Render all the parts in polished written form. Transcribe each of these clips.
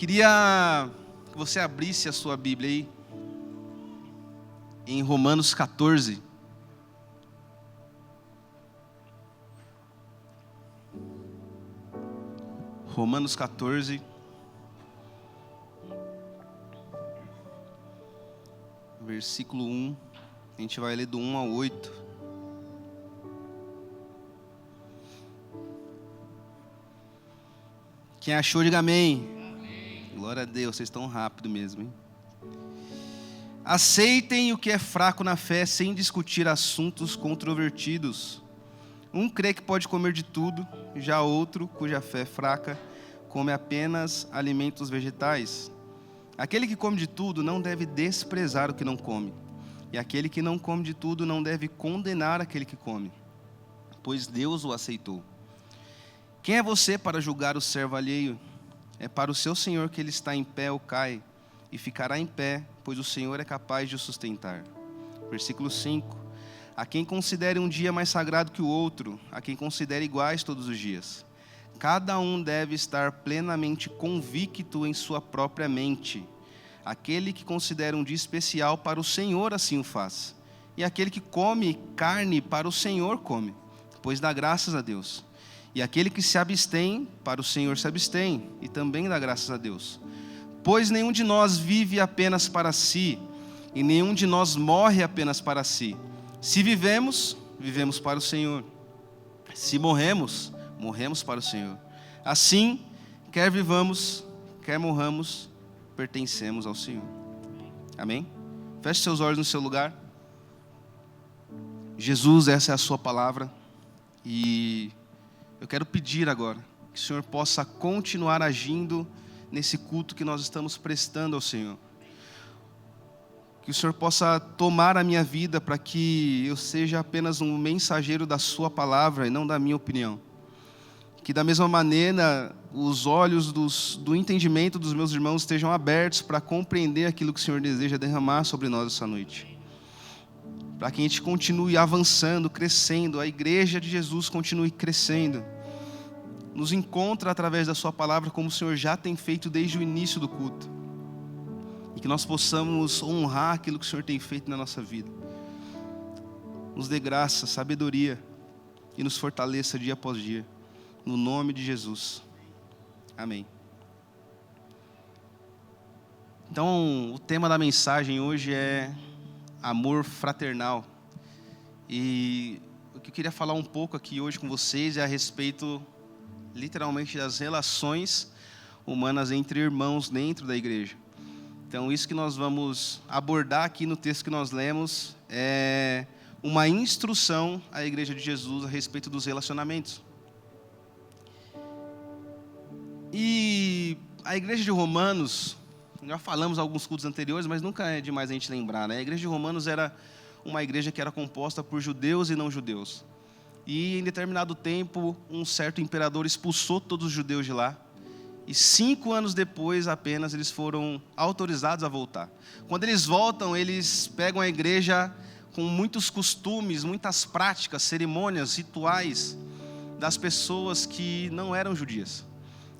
Queria que você abrisse a sua Bíblia aí, em Romanos 14. Romanos 14. Versículo 1. A gente vai ler do 1 ao 8. Quem achou, diga amém. Amém. Glória a Deus, vocês estão rápido mesmo, hein? Aceitem o que é fraco na fé, sem discutir assuntos controvertidos. Um crê que pode comer de tudo, já outro, cuja fé é fraca, come apenas alimentos vegetais. Aquele que come de tudo não deve desprezar o que não come. E aquele que não come de tudo não deve condenar aquele que come, pois Deus o aceitou. Quem é você para julgar o servo alheio? É para o seu Senhor que ele está em pé ou cai, e ficará em pé, pois o Senhor é capaz de o sustentar. Versículo 5. A quem considere um dia mais sagrado que o outro, a quem considere iguais todos os dias. Cada um deve estar plenamente convicto em sua própria mente. Aquele que considera um dia especial para o Senhor, assim o faz. E aquele que come carne, para o Senhor come, pois dá graças a Deus. E aquele que se abstém, para o Senhor se abstém, e também dá graças a Deus. Pois nenhum de nós vive apenas para si, e nenhum de nós morre apenas para si. Se vivemos, vivemos para o Senhor. Se morremos, morremos para o Senhor. Assim, quer vivamos, quer morramos, pertencemos ao Senhor. Amém? Feche seus olhos no seu lugar. Jesus, essa é a sua palavra. E eu quero pedir agora que o Senhor possa continuar agindo nesse culto que nós estamos prestando ao Senhor. Que o Senhor possa tomar a minha vida para que eu seja apenas um mensageiro da sua palavra e não da minha opinião. Que da mesma maneira os olhos do entendimento dos meus irmãos estejam abertos para compreender aquilo que o Senhor deseja derramar sobre nós essa noite. Para que a gente continue avançando, crescendo, a igreja de Jesus continue crescendo. Nos encontra através da sua palavra como o Senhor já tem feito desde o início do culto. E que nós possamos honrar aquilo que o Senhor tem feito na nossa vida. Nos dê graça, sabedoria e nos fortaleça dia após dia. No nome de Jesus. Amém. Então, o tema da mensagem hoje é amor fraternal. E o que eu queria falar um pouco aqui hoje com vocês é a respeito, literalmente, das relações humanas entre irmãos dentro da igreja. Então, isso que nós vamos abordar aqui no texto que nós lemos é uma instrução à igreja de Jesus a respeito dos relacionamentos. E a igreja de Romanos, já falamos alguns cultos anteriores, mas nunca é demais a gente lembrar, né? A igreja de Romanos era uma igreja que era composta por judeus e não judeus. E em determinado tempo, um certo imperador expulsou todos os judeus de lá. E 5 anos depois apenas eles foram autorizados a voltar. Quando eles voltam, eles pegam a igreja com muitos costumes, muitas práticas, cerimônias, rituais das pessoas que não eram judias.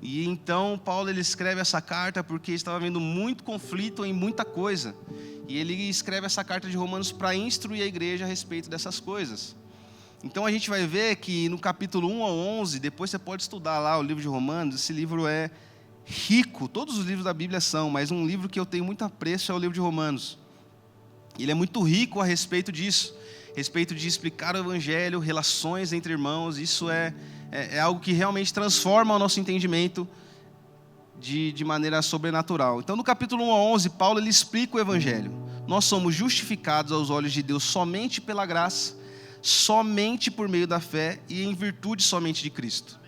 E então Paulo ele escreve essa carta porque estava havendo muito conflito em muita coisa. E ele escreve essa carta de Romanos para instruir a igreja a respeito dessas coisas. Então a gente vai ver que no capítulo 1 ao 11, depois você pode estudar lá o livro de Romanos, esse livro é rico, todos os livros da Bíblia são, mas um livro que eu tenho muito apreço é o livro de Romanos. Ele é muito rico a respeito disso, a respeito de explicar o evangelho, relações entre irmãos. Isso é algo que realmente transforma o nosso entendimento de maneira sobrenatural. Então no capítulo 1 a 11, Paulo ele explica o evangelho. Nós somos justificados aos olhos de Deus somente pela graça, somente por meio da fé e em virtude somente de Cristo.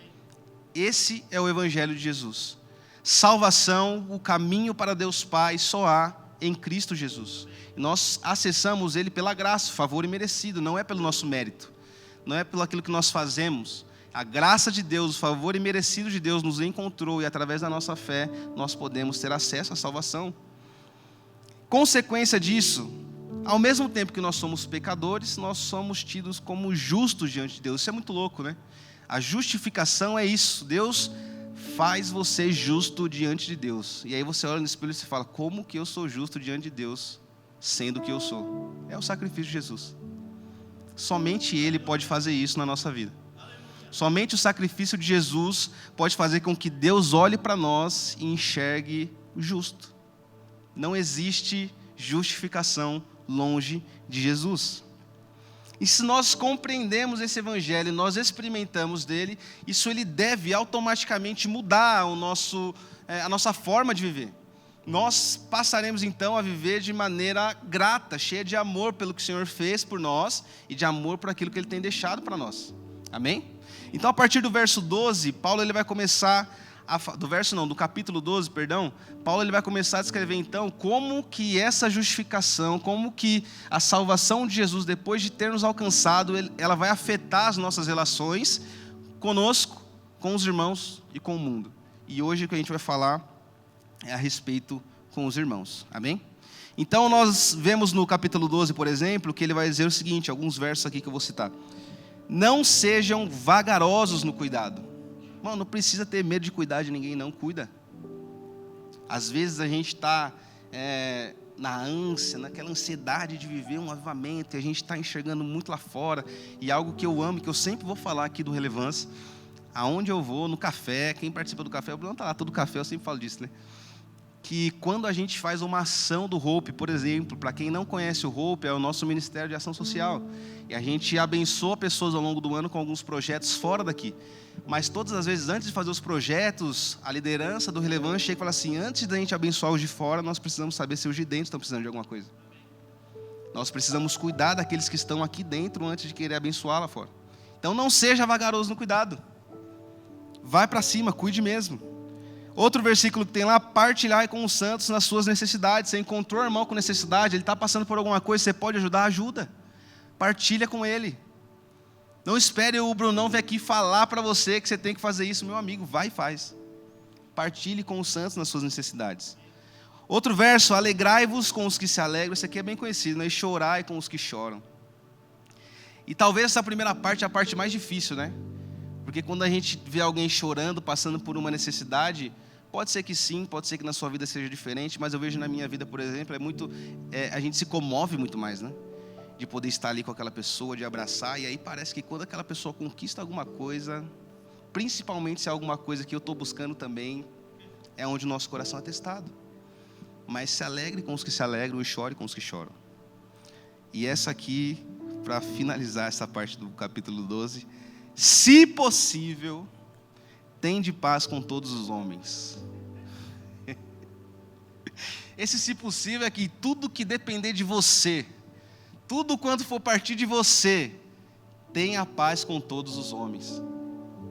Esse é o evangelho de Jesus. Salvação, o caminho para Deus Pai só há em Cristo Jesus. Nós acessamos Ele pela graça, favor imerecido, não é pelo nosso mérito, não é pelo aquilo que nós fazemos. A graça de Deus, o favor imerecido de Deus nos encontrou e através da nossa fé nós podemos ter acesso à salvação. Consequência disso, ao mesmo tempo que nós somos pecadores, nós somos tidos como justos diante de Deus. Isso é muito louco, né? A justificação é isso. Deus faz você justo diante de Deus. E aí você olha no espelho e você fala, como que eu sou justo diante de Deus, sendo o que eu sou? É o sacrifício de Jesus. Somente Ele pode fazer isso na nossa vida. Somente o sacrifício de Jesus pode fazer com que Deus olhe para nós e enxergue o justo. Não existe justificação longe de Jesus. E se nós compreendemos esse evangelho, nós experimentamos dele, isso ele deve automaticamente mudar a nossa forma de viver. Nós passaremos então a viver de maneira grata, cheia de amor pelo que o Senhor fez por nós e de amor por aquilo que Ele tem deixado para nós. Amém? Então, a partir do verso 12, Paulo ele vai começar, do capítulo 12, Paulo ele vai começar a descrever então como que essa justificação, como que a salvação de Jesus, depois de ter nos alcançado, ela vai afetar as nossas relações conosco, com os irmãos e com o mundo. E hoje o que a gente vai falar é a respeito com os irmãos, amém? Então nós vemos no capítulo 12, por exemplo, que ele vai dizer o seguinte, alguns versos aqui que eu vou citar. Não sejam vagarosos no cuidado. Mano, não precisa ter medo de cuidar de ninguém, não, cuida. Às vezes a gente está na ânsia, naquela ansiedade de viver um avivamento, e a gente está enxergando muito lá fora, e algo que eu amo, que eu sempre vou falar aqui do Relevância, aonde eu vou, no café, quem participa do café, o Bruno está lá, todo café, eu sempre falo disso, né? Que quando a gente faz uma ação do Hope, por exemplo, para quem não conhece o Hope, é o nosso Ministério de Ação Social, e a gente abençoa pessoas ao longo do ano com alguns projetos fora daqui, mas todas as vezes, antes de fazer os projetos, a liderança do Relevância chega e fala assim, antes da gente abençoar os de fora, nós precisamos saber se os de dentro estão precisando de alguma coisa. Nós precisamos cuidar daqueles que estão aqui dentro, antes de querer abençoar lá fora. Então não seja vagaroso no cuidado, vai para cima, cuide mesmo. Outro versículo que tem lá, partilhar com os santos nas suas necessidades. Você encontrou o irmão com necessidade, ele está passando por alguma coisa, você pode ajudar, ajuda. Partilha com ele. Não espere o Brunão vir aqui falar para você que você tem que fazer isso, meu amigo, vai e faz. Partilhe com os santos nas suas necessidades. Outro verso, alegrai-vos com os que se alegram, isso aqui é bem conhecido, né? E chorai com os que choram. E talvez essa primeira parte é a parte mais difícil, né? Porque quando a gente vê alguém chorando, passando por uma necessidade, pode ser que sim, pode ser que na sua vida seja diferente, mas eu vejo na minha vida, por exemplo, a gente se comove muito mais, né? De poder estar ali com aquela pessoa, de abraçar, e aí parece que quando aquela pessoa conquista alguma coisa, principalmente se é alguma coisa que eu estou buscando também, é onde o nosso coração é testado. Mas se alegre com os que se alegram e chore com os que choram. E essa aqui, para finalizar essa parte do capítulo 12, se possível, tende paz com todos os homens. Esse se possível é que tudo que depender de você, tudo quanto for partir de você, tenha paz com todos os homens.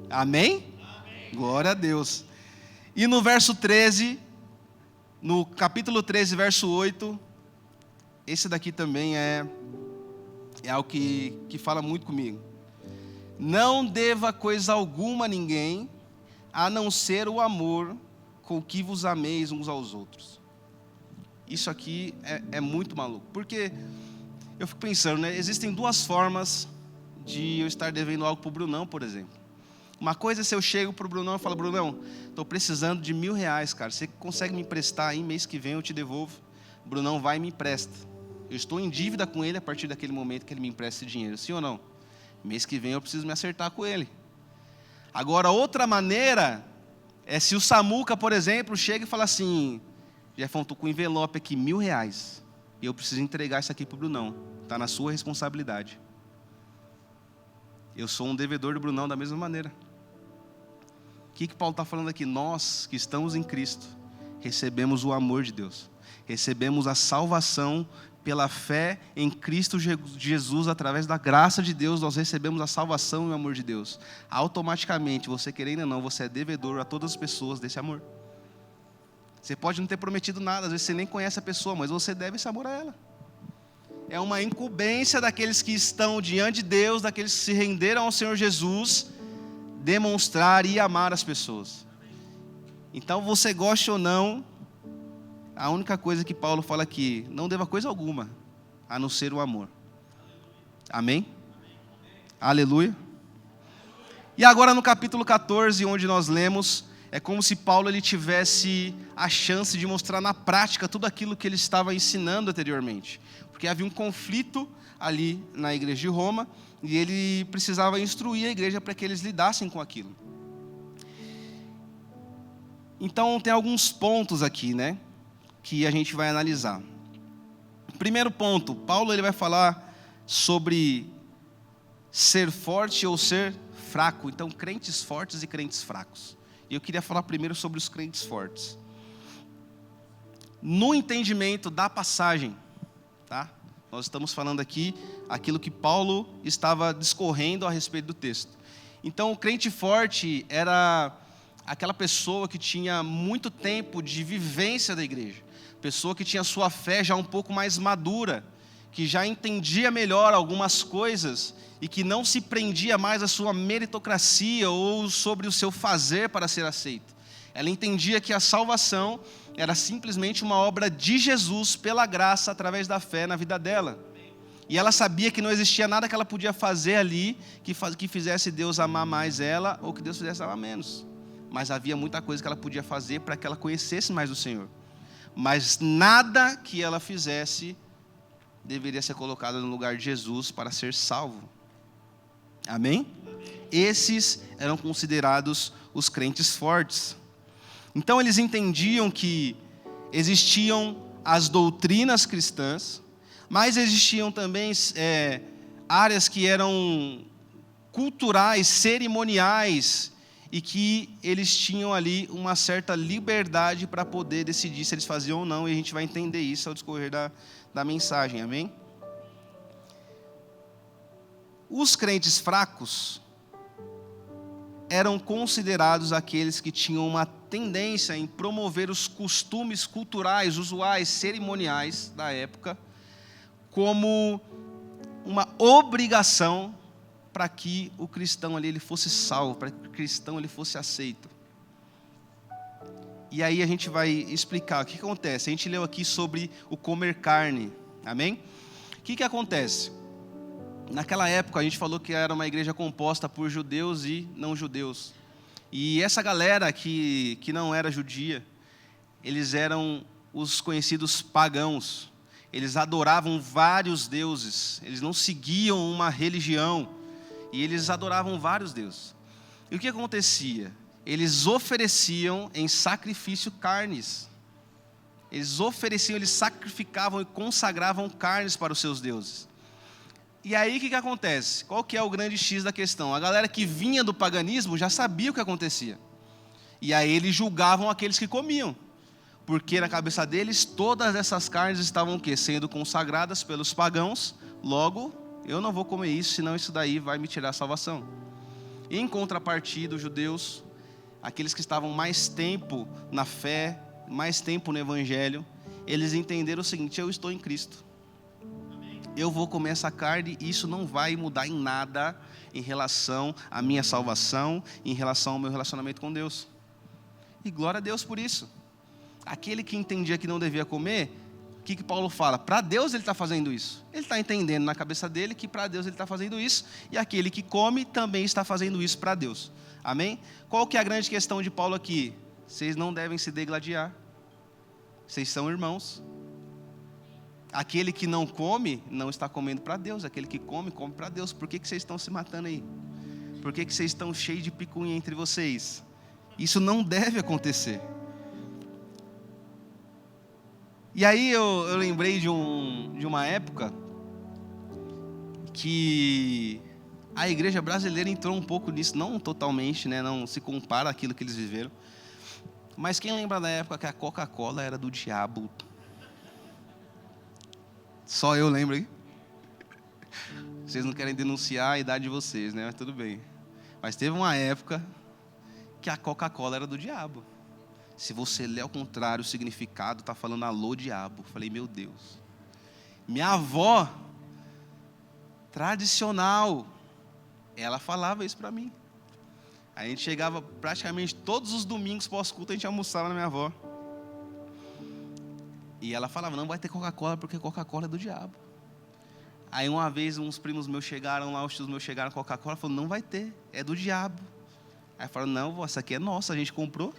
Amém? Amém. Glória a Deus. E no verso 13, no capítulo 13, verso 8, esse daqui também é algo que fala muito comigo. Não deva coisa alguma a ninguém, a não ser o amor com que vos ameis uns aos outros. Isso aqui é muito maluco, porque eu fico pensando, né? Existem duas formas de eu estar devendo algo para o Brunão, por exemplo. Uma coisa é se eu chego para o Brunão e falo, Brunão, estou precisando de R$1.000, cara, você consegue me emprestar aí, mês que vem eu te devolvo. O Brunão vai e me empresta. Eu estou em dívida com ele a partir daquele momento que ele me empresta esse dinheiro, sim ou não? Mês que vem eu preciso me acertar com ele. Agora, outra maneira é se o Samuca, por exemplo, chega e fala assim, Jefão, estou com um envelope aqui, R$1.000, e eu preciso entregar isso aqui para o Brunão. Está na sua responsabilidade. Eu sou um devedor do Brunão da mesma maneira. O que Paulo está falando aqui? Nós que estamos em Cristo, recebemos o amor de Deus. Recebemos a salvação pela fé em Cristo Jesus, através da graça de Deus, nós recebemos a salvação e o amor de Deus. Automaticamente, você querendo ou não, você é devedor a todas as pessoas desse amor. Você pode não ter prometido nada, às vezes você nem conhece a pessoa, mas você deve esse amor a ela. É uma incumbência daqueles que estão diante de Deus, daqueles que se renderam ao Senhor Jesus, demonstrar e amar as pessoas. Então, você goste ou não, a única coisa que Paulo fala aqui, não deva coisa alguma, a não ser o amor. Amém? Aleluia. E agora no capítulo 14, onde nós lemos, é como se Paulo ele tivesse a chance de mostrar na prática tudo aquilo que ele estava ensinando anteriormente. Porque havia um conflito ali na igreja de Roma, e ele precisava instruir a igreja para que eles lidassem com aquilo. Então, tem alguns pontos aqui, né, que a gente vai analisar. Primeiro ponto, Paulo ele vai falar sobre ser forte ou ser fraco. Então, crentes fortes e crentes fracos. E eu queria falar primeiro sobre os crentes fortes. No entendimento da passagem, tá? Nós estamos falando aqui aquilo que Paulo estava discorrendo a respeito do texto. Então, o crente forte era aquela pessoa que tinha muito tempo de vivência da igreja. Pessoa que tinha sua fé já um pouco mais madura, que já entendia melhor algumas coisas e que não se prendia mais à sua meritocracia ou sobre o seu fazer para ser aceito. Ela entendia que a salvação era simplesmente uma obra de Jesus pela graça através da fé na vida dela. E ela sabia que não existia nada que ela podia fazer ali que fizesse Deus amar mais ela ou que Deus fizesse amar menos. Mas havia muita coisa que ela podia fazer para que ela conhecesse mais o Senhor. Mas nada que ela fizesse deveria ser colocado no lugar de Jesus para ser salvo. Amém? Esses eram considerados os crentes fortes. Então eles entendiam que existiam as doutrinas cristãs, mas existiam também áreas que eram culturais, cerimoniais, e que eles tinham ali uma certa liberdade para poder decidir se eles faziam ou não, e a gente vai entender isso ao discorrer da mensagem, amém? Os crentes fracos eram considerados aqueles que tinham uma tendência em promover os costumes culturais, usuais, cerimoniais da época, como uma obrigação para que o cristão ali ele fosse salvo, para que o cristão ele fosse aceito. E aí a gente vai explicar o que acontece. A gente leu aqui sobre o comer carne, amém? O que acontece? Naquela época a gente falou que era uma igreja composta por judeus e não judeus. E essa galera que não era judia, eles eram os conhecidos pagãos. Eles adoravam vários deuses, eles não seguiam uma religião, e eles adoravam vários deuses. E o que acontecia? Eles ofereciam em sacrifício carnes. Eles sacrificavam e consagravam carnes para os seus deuses. E aí o que acontece? Qual que é o grande X da questão? A galera que vinha do paganismo já sabia o que acontecia. E aí eles julgavam aqueles que comiam. Porque na cabeça deles, todas essas carnes estavam o quê? Sendo consagradas pelos pagãos. Logo, eu não vou comer isso, senão isso daí vai me tirar a salvação. Em contrapartida, os judeus, aqueles que estavam mais tempo na fé, mais tempo no evangelho, eles entenderam o seguinte: eu estou em Cristo. Eu vou comer essa carne e isso não vai mudar em nada em relação à minha salvação, em relação ao meu relacionamento com Deus. E glória a Deus por isso. Aquele que entendia que não devia comer, o que Paulo fala? Para Deus ele está fazendo isso. Ele está entendendo na cabeça dele que para Deus ele está fazendo isso, e aquele que come também está fazendo isso para Deus. Amém? Qual que é a grande questão de Paulo aqui? Vocês não devem se degladiar. Vocês são irmãos. Aquele que não come, não está comendo para Deus. Aquele que come, come para Deus. Por que vocês estão se matando aí? Por que vocês estão cheios de picuinha entre vocês? Isso não deve acontecer. E aí eu lembrei de uma época que a igreja brasileira entrou um pouco nisso. Não totalmente, né? Não se compara àquilo que eles viveram. Mas quem lembra da época que a Coca-Cola era do diabo? Só eu lembro aí. Vocês não querem denunciar a idade de vocês, né? Mas tudo bem. Mas teve uma época que a Coca-Cola era do diabo. Se você ler ao contrário o significado, está falando alô diabo. Falei, meu Deus. Minha avó, tradicional, ela falava isso para mim. A gente chegava praticamente todos os domingos pós-culto, a gente almoçava na minha avó. E ela falava, não vai ter Coca-Cola, porque Coca-Cola é do diabo. Aí uma vez uns primos meus chegaram lá, os tios meus chegaram com Coca-Cola, falaram, não vai ter, é do diabo. Aí fala, não, essa aqui é nossa, a gente comprou.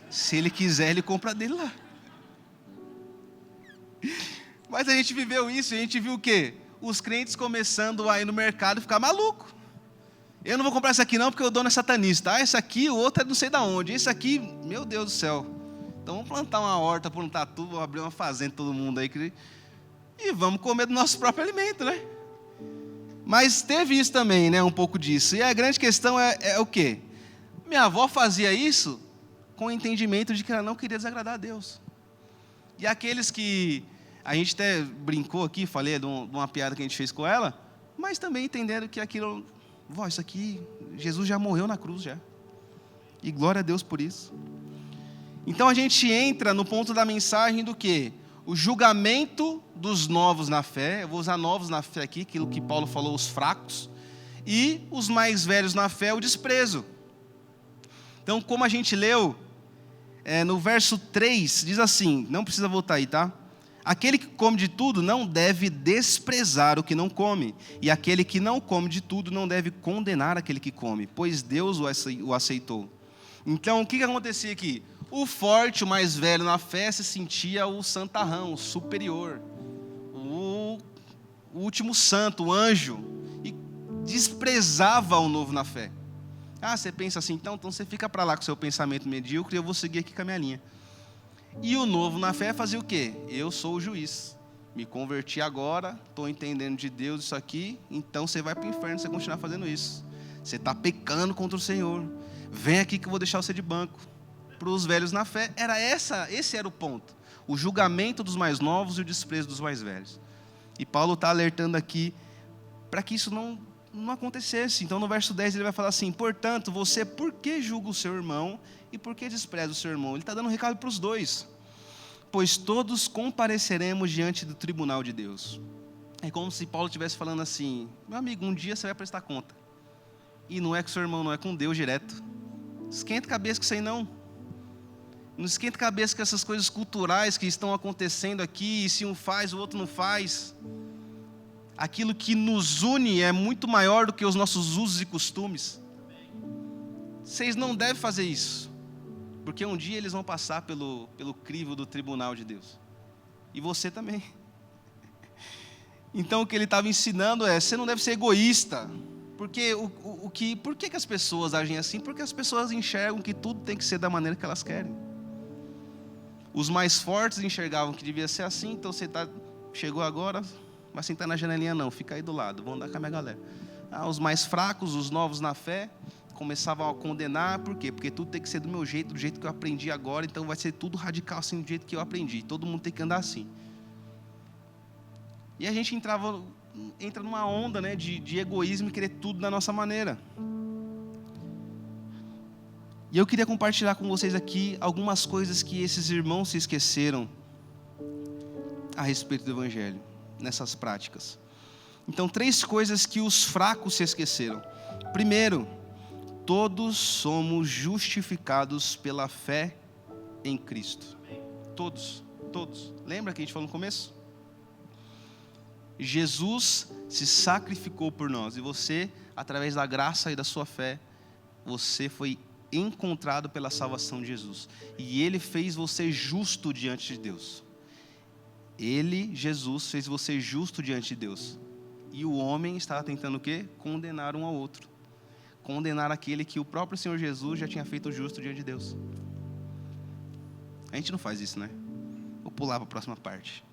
Se ele quiser, ele compra dele lá. Mas a gente viveu isso, a gente viu o quê? Os crentes começando a ir no mercado e ficar maluco. Eu não vou comprar essa aqui não, porque o dono é satanista. Ah, esse aqui, o outro é não sei de onde. Esse aqui, meu Deus do céu. Então vamos plantar uma horta, plantar tudo, vamos abrir uma fazenda, todo mundo aí. E vamos comer do nosso próprio alimento, né? Mas teve isso também, né? Um pouco disso. E a grande questão é o quê? Minha avó fazia isso com o entendimento de que ela não queria desagradar a Deus. E aqueles que... A gente até brincou aqui, falei de uma piada que a gente fez com ela, mas também entenderam que aquilo... Vó, isso aqui, Jesus já morreu na cruz já. E glória a Deus por isso. Então a gente entra no ponto da mensagem do quê? O julgamento dos novos na fé. Eu vou usar novos na fé aqui, aquilo que Paulo falou, os fracos. E os mais velhos na fé, o desprezo. Então, como a gente leu, no verso 3, diz assim, não precisa voltar aí, tá? Aquele que come de tudo não deve desprezar o que não come, e aquele que não come de tudo não deve condenar aquele que come, pois Deus o aceitou. Então, o que acontecia aqui? O forte, o mais velho na fé, se sentia o santarrão, o superior, o último santo, o anjo, e desprezava o novo na fé. Ah, você pensa assim, então você fica para lá com o seu pensamento medíocre e eu vou seguir aqui com a minha linha. E o novo na fé fazia o quê? Eu sou o juiz, me converti agora, estou entendendo de Deus isso aqui, então você vai para o inferno se você continuar fazendo isso. Você está pecando contra o Senhor, vem aqui que eu vou deixar você de banco. Para os velhos na fé, esse era o ponto. O julgamento dos mais novos e o desprezo dos mais velhos. E Paulo está alertando aqui para que isso não acontecesse. Então no verso 10 ele vai falar assim, portanto, você por que julga o seu irmão e por que despreza o seu irmão? Ele está dando um recado para os dois. Pois todos compareceremos diante do tribunal de Deus. É como se Paulo estivesse falando assim, meu amigo, um dia você vai prestar conta. E não é com seu irmão, não, é com Deus direto. Esquenta a cabeça com isso aí não. Não esquenta a cabeça com essas coisas culturais que estão acontecendo aqui, e se um faz, o outro não faz. Aquilo que nos une é muito maior do que os nossos usos e costumes. Vocês não devem fazer isso, porque um dia eles vão passar pelo crivo do tribunal de Deus. E você também. Então o que ele estava ensinando você não deve ser egoísta. Porque por que as pessoas agem assim? Porque as pessoas enxergam que tudo tem que ser da maneira que elas querem. Os mais fortes enxergavam que devia ser assim, então você chegou agora, vai sentar na janelinha não, fica aí do lado, vamos andar com a minha galera. Os mais fracos, os novos na fé, começavam a condenar, por quê? Porque tudo tem que ser do meu jeito, do jeito que eu aprendi agora, então vai ser tudo radical assim, do jeito que eu aprendi, todo mundo tem que andar assim. E a gente entra numa onda, né, de egoísmo e querer tudo da nossa maneira. E eu queria compartilhar com vocês aqui algumas coisas que esses irmãos se esqueceram a respeito do Evangelho, nessas práticas. Então, 3 coisas que os fracos se esqueceram. Primeiro, todos somos justificados pela fé em Cristo. Todos. Lembra que a gente falou no começo? Jesus se sacrificou por nós, e você, através da graça e da sua fé, você foi encontrado pela salvação de Jesus, e Ele fez você justo diante de Deus. Jesus, fez você justo diante de Deus, e o homem estava tentando o quê? Condenar um ao outro, condenar aquele que o próprio Senhor Jesus já tinha feito justo diante de Deus. A gente não faz isso, né? Vou pular para a próxima parte.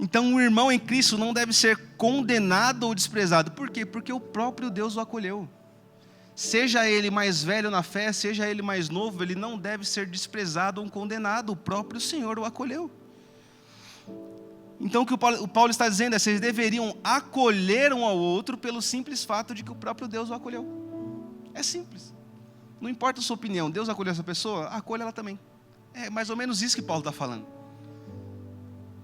Então o irmão em Cristo não deve ser condenado ou desprezado. Por quê? Porque o próprio Deus o acolheu. Seja ele mais velho na fé, seja ele mais novo, ele não deve ser desprezado ou condenado. O próprio Senhor o acolheu. Então o que o Paulo está dizendo é: vocês deveriam acolher um ao outro pelo simples fato de que o próprio Deus o acolheu. É simples. Não importa a sua opinião, Deus acolheu essa pessoa, acolha ela também. É mais ou menos isso que Paulo está falando.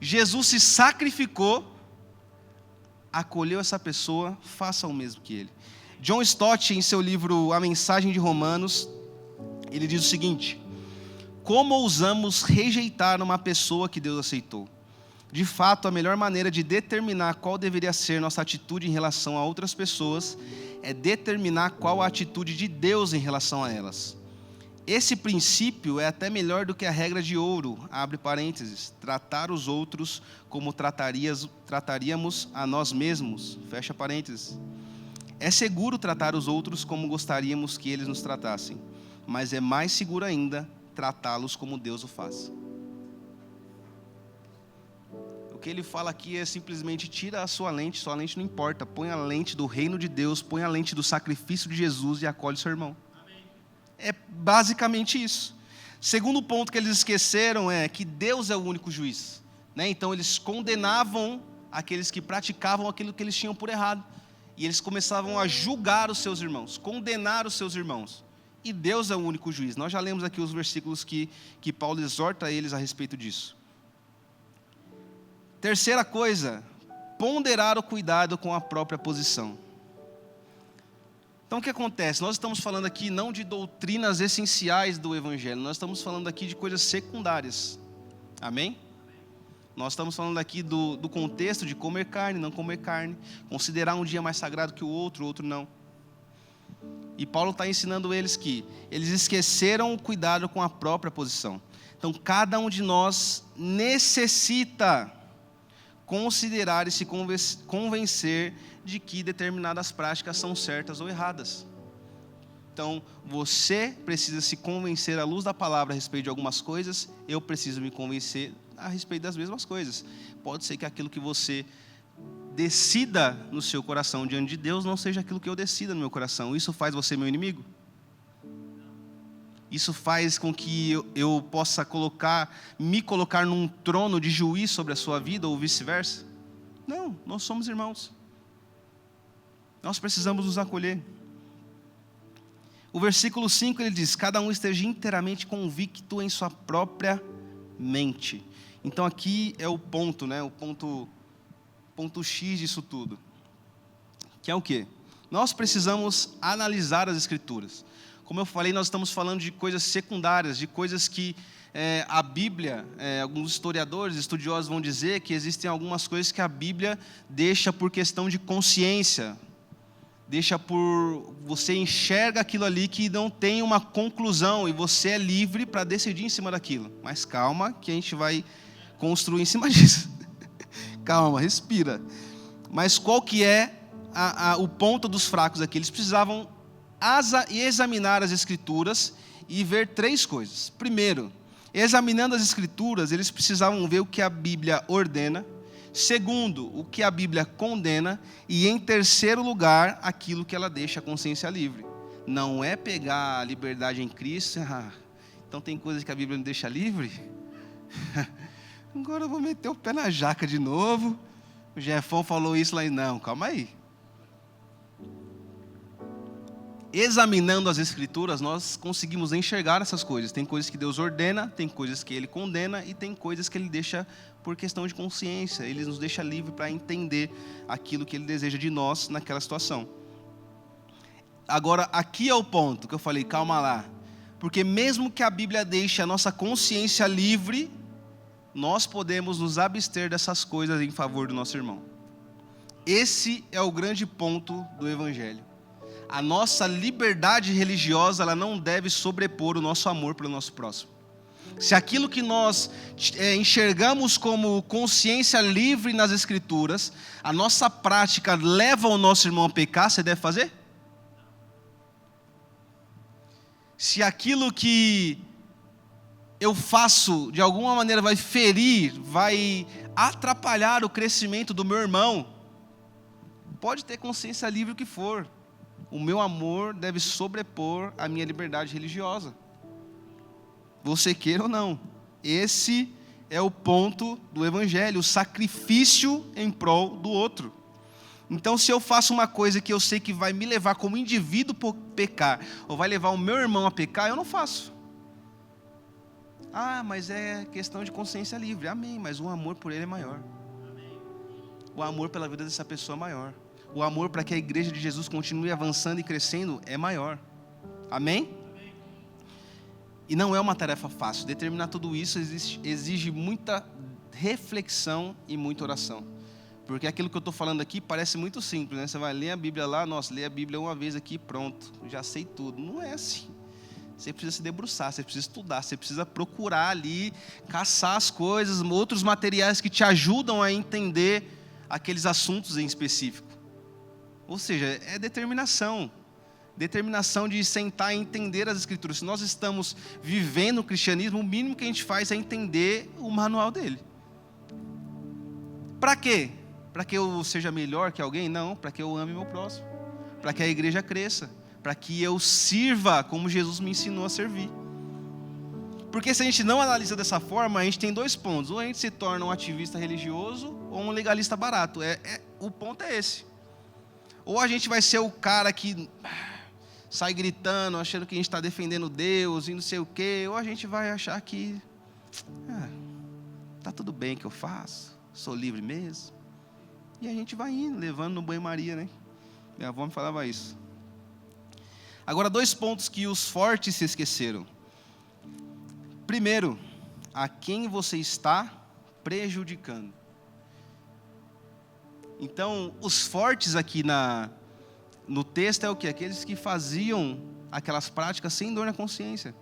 Jesus se sacrificou, acolheu essa pessoa, faça o mesmo que ele. John Stott, em seu livro A Mensagem de Romanos, ele diz o seguinte: como ousamos rejeitar uma pessoa que Deus aceitou? De fato, a melhor maneira de determinar qual deveria ser nossa atitude em relação a outras pessoas é determinar qual a atitude de Deus em relação a elas. Esse princípio é até melhor do que a regra de ouro, abre parênteses, tratar os outros como trataríamos a nós mesmos, fecha parênteses. É seguro tratar os outros como gostaríamos que eles nos tratassem, mas é mais seguro ainda tratá-los como Deus o faz. O que ele fala aqui é simplesmente tira a sua lente não importa, põe a lente do reino de Deus, põe a lente do sacrifício de Jesus e acolhe seu irmão. É basicamente isso. Segundo ponto que eles esqueceram é que Deus é o único juiz, né? Então eles condenavam aqueles que praticavam aquilo que eles tinham por errado. E eles começavam a julgar os seus irmãos, condenar os seus irmãos. E Deus é o único juiz. Nós já lemos aqui os versículos que Paulo exorta eles a respeito disso. Terceira coisa, ponderar o cuidado com a própria posição. Então o que acontece? Nós estamos falando aqui não de doutrinas essenciais do Evangelho, nós estamos falando aqui de coisas secundárias. Amém? Nós estamos falando aqui do contexto de comer carne, não comer carne, considerar um dia mais sagrado que o outro não. E Paulo está ensinando eles que eles esqueceram o cuidado com a própria posição. Então cada um de nós necessita considerar e se convencer de que determinadas práticas são certas ou erradas. Então, você precisa se convencer à luz da palavra a respeito de algumas coisas, eu preciso me convencer a respeito das mesmas coisas. Pode ser que aquilo que você decida no seu coração diante de Deus não seja aquilo que eu decida no meu coração. Isso faz você meu inimigo? Isso faz com que eu possa me colocar num trono de juiz sobre a sua vida ou vice-versa? Não, nós somos irmãos. Nós precisamos nos acolher. O versículo 5 ele diz: cada um esteja inteiramente convicto em sua própria mente. Então aqui é o ponto, né? O ponto X disso tudo. Que é o quê? Nós precisamos analisar as Escrituras. Como eu falei, nós estamos falando de coisas secundárias, de coisas que a Bíblia, alguns historiadores, estudiosos vão dizer que existem algumas coisas que a Bíblia deixa por questão de consciência, você enxerga aquilo ali que não tem uma conclusão e você é livre para decidir em cima daquilo. Mas calma que a gente vai construir em cima disso. Calma, respira. Mas qual que é o ponto dos fracos aqui? Eles precisavam examinar as Escrituras e ver três coisas. Primeiro, examinando as Escrituras, eles precisavam ver o que a Bíblia ordena. Segundo, o que a Bíblia condena. E em terceiro lugar, aquilo que ela deixa a consciência livre. Não é pegar a liberdade em Cristo. Então tem coisas que a Bíblia me deixa livre? Agora eu vou meter o pé na jaca de novo. O Jefão falou isso lá e não, calma aí. Examinando as Escrituras, nós conseguimos enxergar essas coisas. Tem coisas que Deus ordena, tem coisas que Ele condena e tem coisas que Ele deixa por questão de consciência. Ele nos deixa livre para entender aquilo que Ele deseja de nós naquela situação. Agora, aqui é o ponto que eu falei, calma lá. Porque mesmo que a Bíblia deixe a nossa consciência livre, nós podemos nos abster dessas coisas em favor do nosso irmão. Esse é o grande ponto do Evangelho. A nossa liberdade religiosa ela não deve sobrepor o nosso amor pelo nosso próximo. Se aquilo que nós enxergamos como consciência livre nas Escrituras, a nossa prática leva o nosso irmão a pecar, você deve fazer? Se aquilo que eu faço de alguma maneira vai ferir, vai atrapalhar o crescimento do meu irmão, pode ter consciência livre o que for. O meu amor deve sobrepor a minha liberdade religiosa. Você queira ou não. Esse é o ponto do Evangelho, o sacrifício em prol do outro. Então, se eu faço uma coisa que eu sei que vai me levar como indivíduo a pecar, ou vai levar o meu irmão a pecar, eu não faço. Mas é questão de consciência livre. Amém, mas o amor por ele é maior. O amor pela vida dessa pessoa é maior. O amor para que a igreja de Jesus continue avançando e crescendo é maior. Amém? E não é uma tarefa fácil. Determinar tudo isso exige muita reflexão e muita oração. Porque aquilo que eu estou falando aqui parece muito simples, né? Você vai ler a Bíblia lá, nossa, lê a Bíblia uma vez aqui, pronto, já sei tudo. Não é assim. Você precisa se debruçar, você precisa estudar, você precisa procurar ali, caçar as coisas, outros materiais que te ajudam a entender aqueles assuntos em específico. Ou seja, é determinação. Determinação de sentar e entender as Escrituras. Se nós estamos vivendo o cristianismo, o mínimo que a gente faz é entender o manual dele. Para quê? Para que eu seja melhor que alguém? Não, para que eu ame meu próximo. Para que a igreja cresça. Para que eu sirva como Jesus me ensinou a servir. Porque se a gente não analisa dessa forma, a gente tem 2 pontos. Ou a gente se torna um ativista religioso, ou um legalista barato. O ponto é esse. Ou a gente vai ser o cara que sai gritando, achando que a gente está defendendo Deus e não sei o quê. Ou a gente vai achar que tá tudo bem que eu faço, sou livre mesmo. E a gente vai indo, levando no banho-maria, né? Minha avó me falava isso. Agora, 2 pontos que os fortes se esqueceram. Primeiro, a quem você está prejudicando. Então, os fortes aqui no texto é o quê? Aqueles que faziam aquelas práticas sem dor na consciência.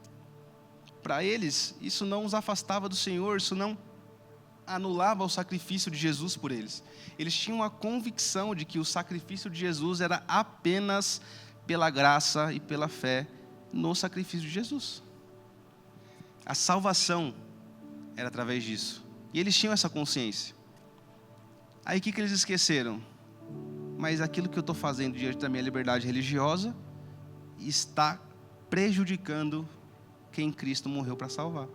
Para eles, isso não os afastava do Senhor, isso não anulava o sacrifício de Jesus por eles. Eles tinham a convicção de que o sacrifício de Jesus era apenas pela graça e pela fé no sacrifício de Jesus. A salvação era através disso. E eles tinham essa consciência. Aí o que eles esqueceram? Mas aquilo que eu estou fazendo diante da minha liberdade religiosa está prejudicando quem Cristo morreu para salvar.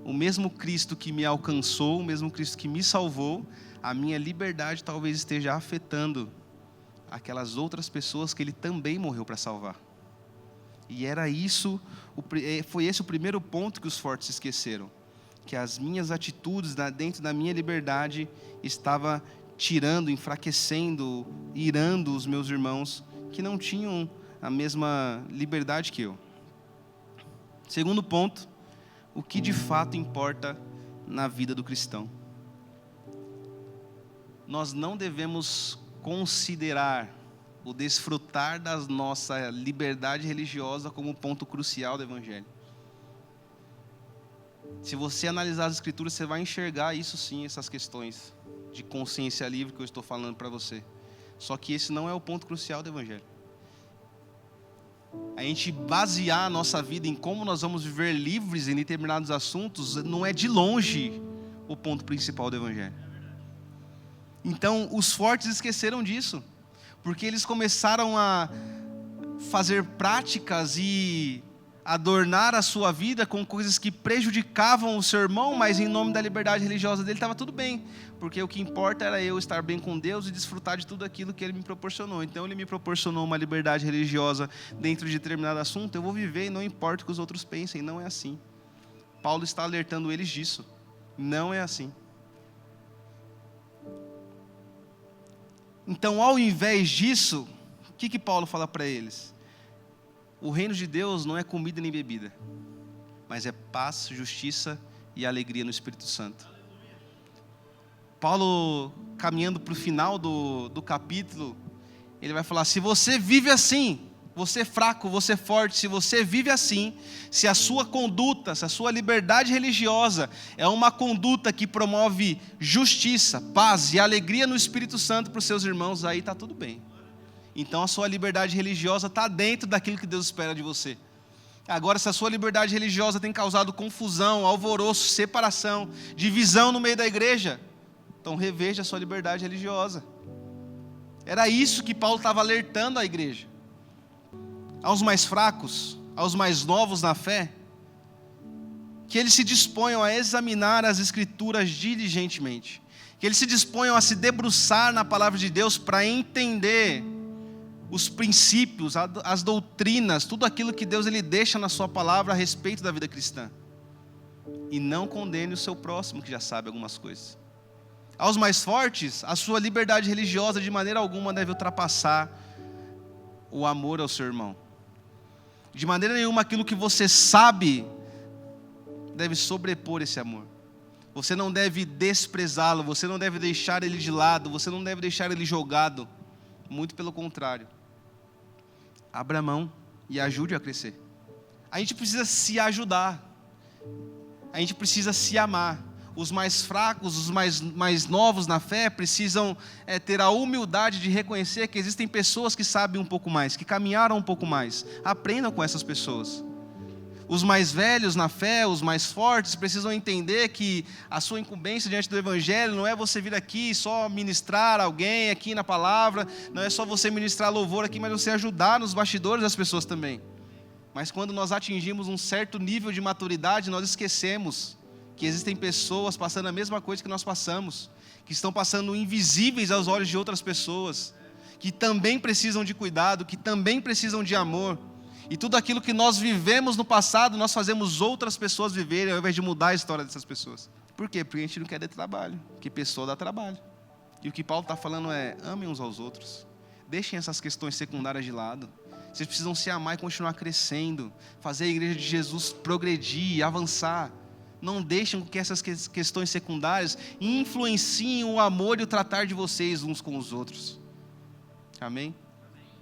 O mesmo Cristo que me alcançou, o mesmo Cristo que me salvou, a minha liberdade talvez esteja afetando aquelas outras pessoas que Ele também morreu para salvar. E era isso, foi esse o primeiro ponto que os fortes esqueceram. Que as minhas atitudes dentro da minha liberdade estava tirando, enfraquecendo, irando os meus irmãos que não tinham a mesma liberdade que eu. Segundo ponto, o que de fato importa na vida do cristão. Nós não devemos considerar o desfrutar da nossa liberdade religiosa como ponto crucial do Evangelho. Se você analisar as Escrituras, você vai enxergar isso sim, essas questões de consciência livre que eu estou falando para você. Só que esse não é o ponto crucial do Evangelho. A gente basear a nossa vida em como nós vamos viver livres em determinados assuntos não é de longe o ponto principal do Evangelho. Então, os fortes esqueceram disso, porque eles começaram a fazer práticas e adornar a sua vida com coisas que prejudicavam o seu irmão, mas em nome da liberdade religiosa dele estava tudo bem, porque o que importa era eu estar bem com Deus e desfrutar de tudo aquilo que Ele me proporcionou. Então Ele me proporcionou uma liberdade religiosa dentro de determinado assunto, eu vou viver e não importa o que os outros pensem. Não é assim. Paulo está alertando eles disso. Não é assim. Então, ao invés disso, o que Paulo fala para eles? O reino de Deus não é comida nem bebida, mas é paz, justiça e alegria no Espírito Santo. Paulo, caminhando para o final do capítulo, ele vai falar: se você vive assim, você é fraco, você é forte, se você vive assim, se a sua conduta, se a sua liberdade religiosa é uma conduta que promove justiça, paz e alegria no Espírito Santo para os seus irmãos, aí está tudo bem. Então a sua liberdade religiosa está dentro daquilo que Deus espera de você. Agora, se a sua liberdade religiosa tem causado confusão, alvoroço, separação, divisão no meio da igreja, então reveja a sua liberdade religiosa. Era isso que Paulo estava alertando a igreja. Aos mais fracos, aos mais novos na fé, que eles se disponham a examinar as Escrituras diligentemente, que eles se disponham a se debruçar na palavra de Deus para entender os princípios, as doutrinas, tudo aquilo que Deus ele deixa na sua palavra a respeito da vida cristã. E não condene o seu próximo que já sabe algumas coisas. Aos mais fortes, a sua liberdade religiosa de maneira alguma deve ultrapassar o amor ao seu irmão. De maneira nenhuma aquilo que você sabe deve sobrepor esse amor. Você não deve desprezá-lo, você não deve deixar ele de lado, você não deve deixar ele jogado. Muito pelo contrário. Abra mão e ajude a crescer. A gente precisa se ajudar. A gente precisa se amar. Os mais fracos, os mais novos na fé precisam ter a humildade de reconhecer que existem pessoas que sabem um pouco mais, que caminharam um pouco mais. Aprendam com essas pessoas. Os mais velhos na fé, os mais fortes, precisam entender que a sua incumbência diante do Evangelho não é você vir aqui só ministrar alguém aqui na palavra, não é só você ministrar louvor aqui, mas você ajudar nos bastidores das pessoas também. Mas quando nós atingimos um certo nível de maturidade, nós esquecemos que existem pessoas passando a mesma coisa que nós passamos, que estão passando invisíveis aos olhos de outras pessoas, que também precisam de cuidado, que também precisam de amor. E tudo aquilo que nós vivemos no passado, nós fazemos outras pessoas viverem, ao invés de mudar a história dessas pessoas. Por quê? Porque a gente não quer ter trabalho, porque pessoa dá trabalho. E o que Paulo está falando é, amem uns aos outros. Deixem essas questões secundárias de lado. Vocês precisam se amar e continuar crescendo, fazer a igreja de Jesus progredir, avançar. Não deixem que essas questões secundárias influenciem o amor e o tratar de vocês uns com os outros. Amém?